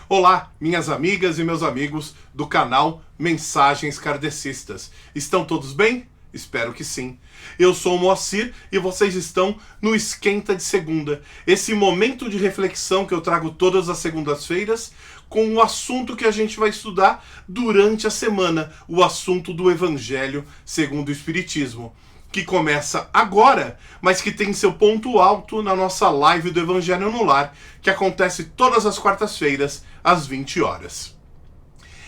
Olá, minhas amigas e meus amigos do canal Mensagens Kardecistas. Estão todos bem? Espero que sim. Eu sou o Moacir e vocês estão no Esquenta de Segunda. Esse momento de reflexão que eu trago todas as segundas-feiras com o assunto que a gente vai estudar durante a semana, o assunto do Evangelho segundo o Espiritismo, que começa agora, mas que tem seu ponto alto na nossa live do Evangelho no Lar, que acontece todas as quartas-feiras, às 20 horas.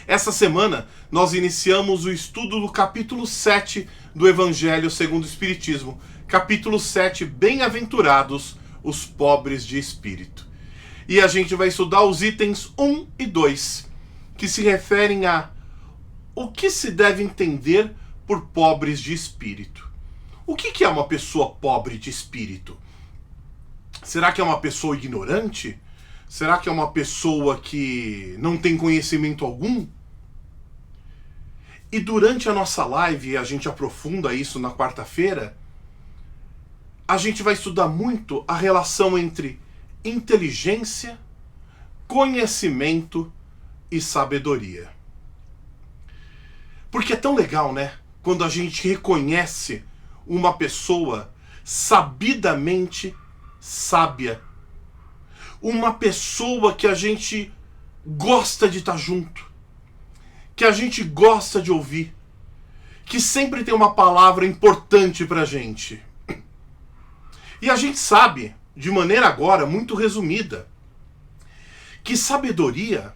Essa semana, nós iniciamos o estudo do capítulo 7 do Evangelho segundo o Espiritismo. Capítulo 7, Bem-aventurados os pobres de espírito. E a gente vai estudar os itens 1 e 2, que se referem a o que se deve entender por pobres de espírito. O que é uma pessoa pobre de espírito? Será que é uma pessoa ignorante? Será que é uma pessoa que não tem conhecimento algum? E durante a nossa live, a gente aprofunda isso na quarta-feira, a gente vai estudar muito a relação entre inteligência, conhecimento e sabedoria. Porque é tão legal, né? Quando a gente reconhece uma pessoa sabidamente sábia. Uma pessoa que a gente gosta de estar junto. Que a gente gosta de ouvir. Que sempre tem uma palavra importante pra gente. E a gente sabe, de maneira agora muito resumida, que sabedoria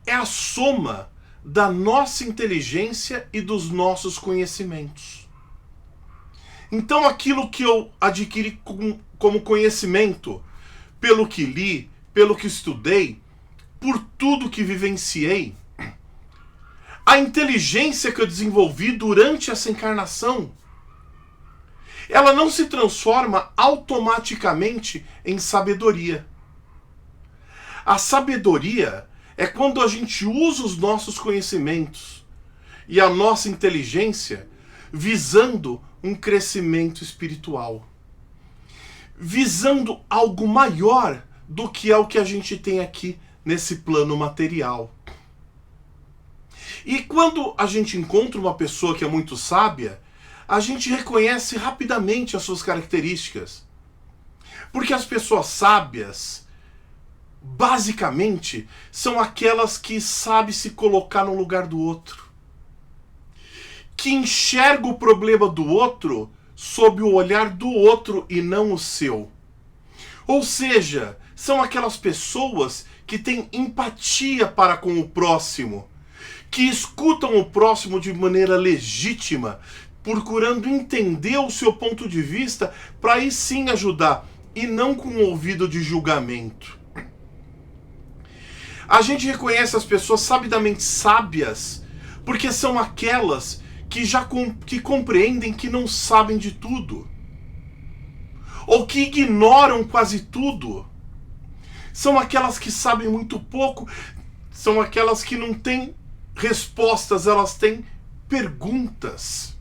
é a soma da nossa inteligência e dos nossos conhecimentos. Então aquilo que eu adquiri como conhecimento, pelo que li, pelo que estudei, por tudo que vivenciei, a inteligência que eu desenvolvi durante essa encarnação, ela não se transforma automaticamente em sabedoria. A sabedoria é quando a gente usa os nossos conhecimentos e a nossa inteligência visando um crescimento espiritual. Visando algo maior do que é o que a gente tem aqui nesse plano material. E quando a gente encontra uma pessoa que é muito sábia, a gente reconhece rapidamente as suas características. Porque as pessoas sábias, basicamente, são aquelas que sabem se colocar no lugar do outro. Que enxerga o problema do outro sob o olhar do outro e não o seu. Ou seja, são aquelas pessoas que têm empatia para com o próximo, que escutam o próximo de maneira legítima, procurando entender o seu ponto de vista para aí sim ajudar, e não com um ouvido de julgamento. A gente reconhece as pessoas sabidamente sábias porque são aquelas que compreendem que não sabem de tudo, ou que ignoram quase tudo. São aquelas que sabem muito pouco, são aquelas que não têm respostas, elas têm perguntas.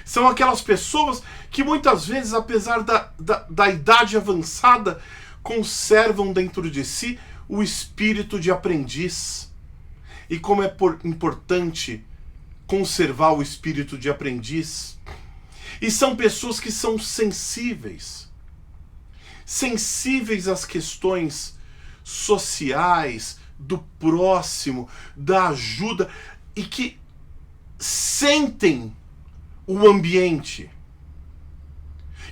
São aquelas pessoas que muitas vezes, apesar da idade avançada, conservam dentro de si o espírito de aprendiz. E como é importante conservar o espírito de aprendiz. E são pessoas que são sensíveis. Sensíveis às questões sociais, do próximo, da ajuda, e que sentem o ambiente.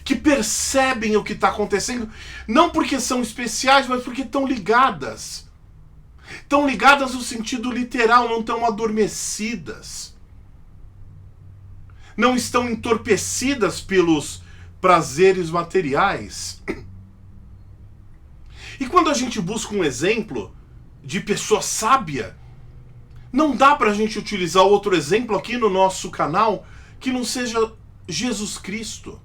Que percebem o que está acontecendo, não porque são especiais, mas porque estão ligadas. Estão ligadas no sentido literal, não estão adormecidas. Não estão entorpecidas pelos prazeres materiais. E quando a gente busca um exemplo de pessoa sábia, não dá para a gente utilizar outro exemplo aqui no nosso canal que não seja Jesus Cristo.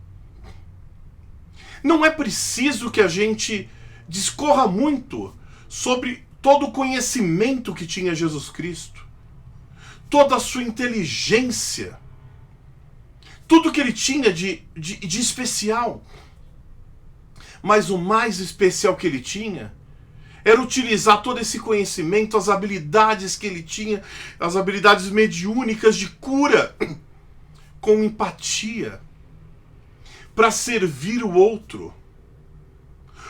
Não é preciso que a gente discorra muito sobre todo o conhecimento que tinha Jesus Cristo, toda a sua inteligência, tudo que ele tinha de especial. Mas o mais especial que ele tinha Era utilizar todo esse conhecimento, as habilidades que ele tinha, as habilidades mediúnicas de cura, com empatia, para servir o outro.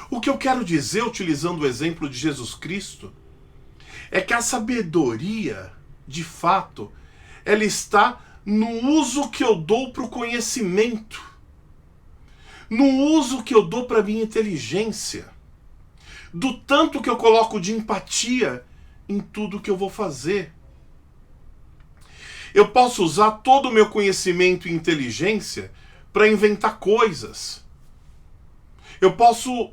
O que eu quero dizer, utilizando o exemplo de Jesus Cristo, é que a sabedoria, de fato, ela está no uso que eu dou para o conhecimento, no uso que eu dou para a minha inteligência, do tanto que eu coloco de empatia em tudo que eu vou fazer. Eu posso usar todo o meu conhecimento e inteligência para inventar coisas. Eu posso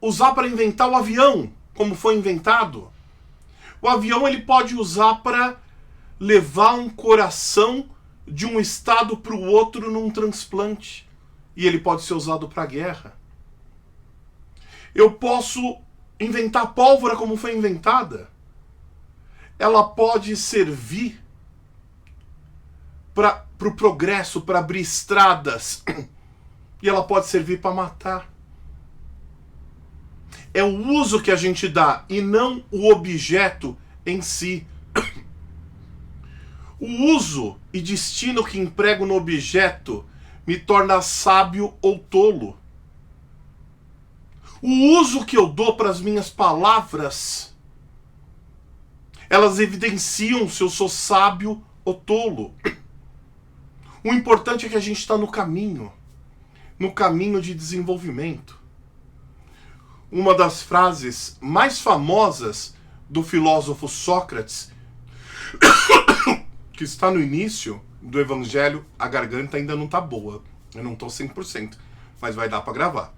usar para inventar o avião, como foi inventado. O avião ele pode usar para levar um coração de um estado para o outro num transplante. E ele pode ser usado para a guerra. Eu posso inventar pólvora como foi inventada. Ela pode servir para o progresso, para abrir estradas. E ela pode servir para matar. É o uso que a gente dá e não o objeto em si. O uso e destino que emprego no objeto me torna sábio ou tolo. O uso que eu dou para as minhas palavras, elas evidenciam se eu sou sábio ou tolo. O importante é que a gente está no caminho de desenvolvimento. Uma das frases mais famosas do filósofo Sócrates, que está no início do Evangelho, a garganta ainda não está boa, eu não estou 100%, mas vai dar para gravar,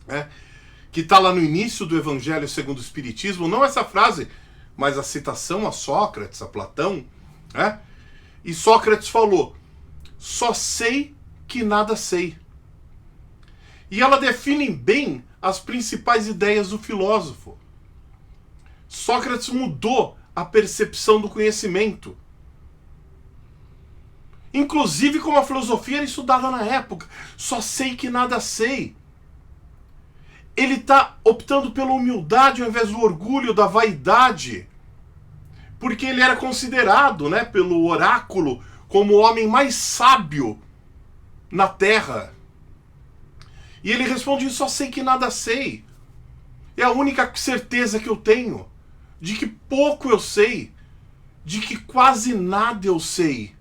né? Que está lá no início do Evangelho segundo o Espiritismo, não essa frase, mas a citação a Sócrates, a Platão, né? E Sócrates falou: só sei que nada sei. E ela define bem as principais ideias do filósofo. Sócrates mudou a percepção do conhecimento. Inclusive como a filosofia era estudada na época. Só sei que nada sei. Ele está optando pela humildade ao invés do orgulho, da vaidade. Porque ele era considerado, né, pelo oráculo como o homem mais sábio na Terra. E ele responde: só sei que nada sei. É a única certeza que eu tenho de que pouco eu sei, de que quase nada eu sei.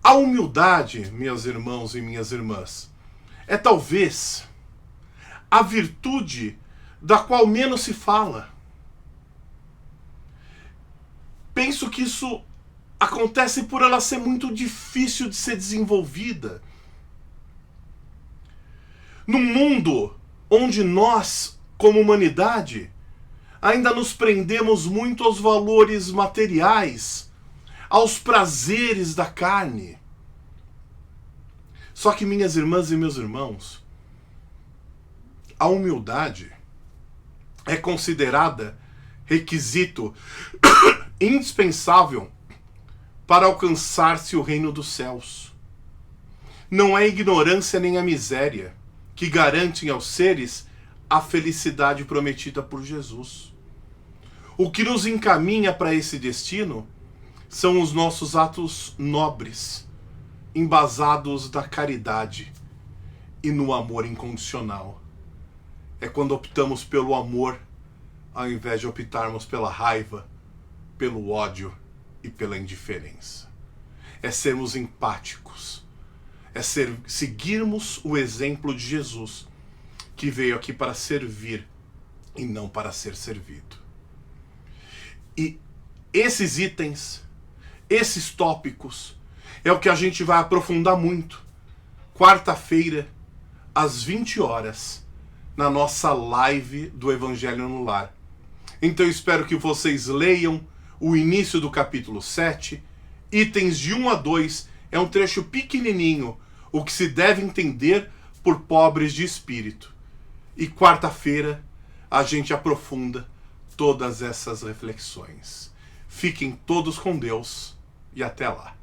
A humildade, meus irmãos e minhas irmãs, é talvez a virtude da qual menos se fala. Penso que isso acontece por ela ser muito difícil de ser desenvolvida. Num mundo onde nós, como humanidade, ainda nos prendemos muito aos valores materiais, aos prazeres da carne. Só que, minhas irmãs e meus irmãos, a humildade é considerada requisito indispensável para alcançar-se o reino dos céus. Não é a ignorância nem a miséria que garantem aos seres a felicidade prometida por Jesus. O que nos encaminha para esse destino são os nossos atos nobres, embasados da caridade e no amor incondicional. É quando optamos pelo amor, ao invés de optarmos pela raiva, pelo ódio e pela indiferença. É sermos empáticos. É seguirmos o exemplo de Jesus, que veio aqui para servir e não para ser servido. E esses itens, esses tópicos, é o que a gente vai aprofundar muito. Quarta-feira, às 20 horas, na nossa live do Evangelho no Lar. Então eu espero que vocês leiam o início do capítulo 7, itens de 1 a 2, é um trecho pequenininho, o que se deve entender por pobres de espírito. E quarta-feira a gente aprofunda todas essas reflexões. Fiquem todos com Deus e até lá.